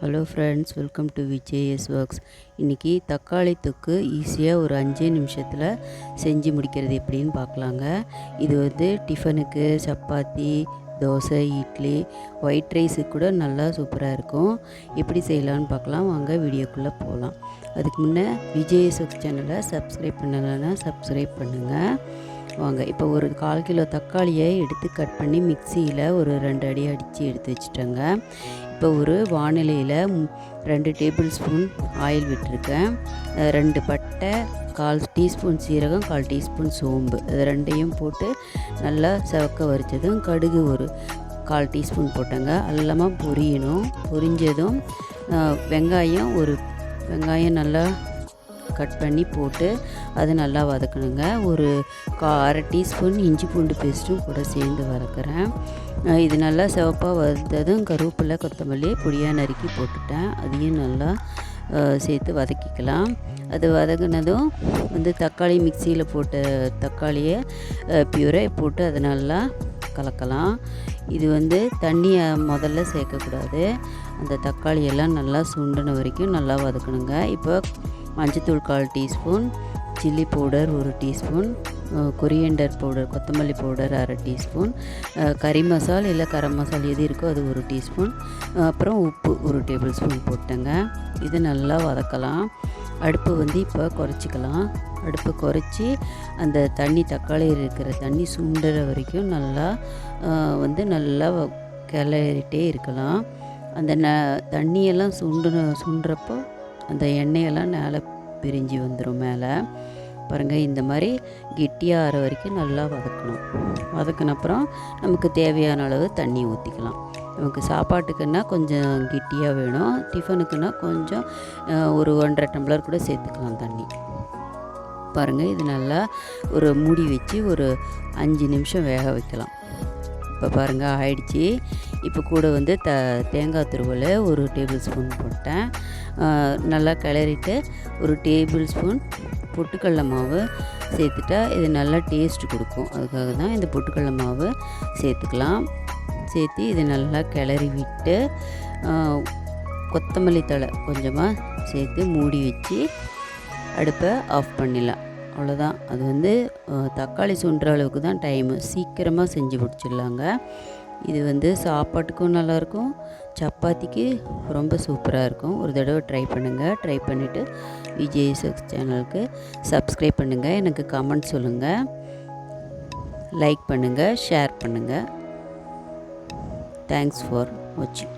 Hello friends, welcome to VJS works. இன்றைக்கி தக்காளி தொக்கு ஈஸியாக ஒரு 5 நிமிஷத்தில் செஞ்சு முடிக்கிறது எப்படின்னு பார்க்கலாங்க. இது டிஃபனுக்கு, சப்பாத்தி, தோசை, இட்லி, ஒயிட் ரைஸுக்கு கூட நல்லா சூப்பராக இருக்கும். எப்படி செய்யலான்னு பார்க்கலாம் வாங்க, வீடியோக்குள்ளே போகலாம். அதுக்கு முன்னே விஜேஎஸ் ஒர்க்ஸ் சேனலை சப்ஸ்கிரைப் பண்ணலைன்னா சப்ஸ்கிரைப் பண்ணுங்கள். வாங்க, இப்போ ஒரு 1/4 கிலோ தக்காளியை எடுத்து கட் பண்ணி மிக்சியில் ஒரு 2 அடி அடித்து எடுத்து வச்சுட்டேங்க. இப்போ ஒரு வானிலையில் 2 டேபிள் ஸ்பூன் ஆயில் விட்டுருக்கேன். 2 பட்டை, 1/4 டீஸ்பூன் சீரகம், 1/4 டீஸ்பூன் சோம்பு, அது ரெண்டையும் போட்டு நல்லா செவக்க வரித்ததும் கடுகு ஒரு 1/4 டீஸ்பூன் போட்டேங்க. அதெல்லாமல் பொரியணும். பொரிஞ்சதும் வெங்காயம் நல்லா கட் பண்ணி போட்டு அது நல்லா வதக்கணுங்க. ஒரு 1/2 டீஸ்பூன் இஞ்சி பூண்டு பேஸ்ட்டும் கூட சேர்ந்து வதக்குறேன். இது நல்லா சிவப்பாக வதந்ததும் கருவேப்பிலை, கொத்தமல்லி பொடியாக நறுக்கி போட்டுட்டேன். அதையும் நல்லா சேர்த்து வதக்கிக்கலாம். அது வதங்கினதும் தக்காளி மிக்சியில் போட்ட தக்காளியை பியூரை போட்டு அதை நல்லா கலக்கலாம். இது தண்ணியை முதல்ல சேர்க்கக்கூடாது. அந்த தக்காளியெல்லாம் நல்லா சுண்டின வரைக்கும் நல்லா வதக்கணுங்க. இப்போ மஞ்சத்தூள் 1/4 teaspoon, chilli powder 1 teaspoon, coriander powder, கொத்தமல்லி பவுடர் 1/2 டீஸ்பூன், கறி மசால் இல்லை கரம் மசால் எது இருக்கோ அது 1 டீஸ்பூன், அப்புறம் உப்பு 1 டேபிள் ஸ்பூன் போட்டேங்க. இது நல்லா வதக்கலாம். அடுப்பு இப்போ குறைச்சிக்கலாம். அடுப்பை குறைச்சி அந்த தக்காளி இருக்கிற தண்ணி சுண்டுற வரைக்கும் நல்லா நல்லா கிளறிட்டே இருக்கலாம். அந்த தண்ணியெல்லாம் சுண்டுறப்போ அந்த எண்ணெயெல்லாம் மேலே பிரிஞ்சு வந்துடும். மேலே பாருங்கள், இந்த மாதிரி கெட்டியாக ஆற வரைக்கும் நல்லா வதக்கணும். வதக்கினப்புறம் நமக்கு தேவையான அளவு தண்ணி ஊற்றிக்கலாம். நமக்கு சாப்பாட்டுக்குன்னா கொஞ்சம் கெட்டியாக வேணும், டிஃபனுக்குன்னா கொஞ்சம் ஒரு 1.5 டம்ளர் கூட சேர்த்துக்கலாம் தண்ணி. பாருங்கள், இது நல்லா ஒரு மூடி வச்சு ஒரு 5 நிமிஷம் வேக வைக்கலாம். இப்போ பாருங்கள் ஆயிடுச்சு. இப்போ கூட தேங்காய் துருவல் 1 டேபிள் ஸ்பூன் போட்டேன். நல்லா கிளறிட்டு 1 டேபிள் ஸ்பூன் பொட்டுக்கடலை மாவு சேர்த்துட்டா இது நல்லா டேஸ்ட் கொடுக்கும். அதுக்காக தான் இந்த பொட்டுக்கடலை மாவு சேர்த்துக்கலாம். சேர்த்து இது நல்லா கிளறி விட்டு கொத்தமல்லி தழை கொஞ்சமாக சேர்த்து மூடி வச்சு அடுப்பை ஆஃப் பண்ணிடலாம். அவ்வளோதான். அது தக்காளி சுண்டுற அளவுக்கு தான் டைமு. சீக்கிரமாக செஞ்சு முடிச்சிடலாங்க. இது சாப்பாட்டுக்கும் நல்லாயிருக்கும், சப்பாத்திக்கு ரொம்ப சூப்பராக இருக்கும். ஒரு தடவை ட்ரை பண்ணுங்கள். ட்ரை பண்ணிவிட்டு விஜேஎஸ் ஒர்க்ஸ் சேனலுக்கு சப்ஸ்கிரைப் பண்ணுங்கள். எனக்கு கமெண்ட் சொல்லுங்கள், லைக் பண்ணுங்கள், ஷேர் பண்ணுங்கள். தேங்க்ஸ் ஃபார் வாட்சிங்.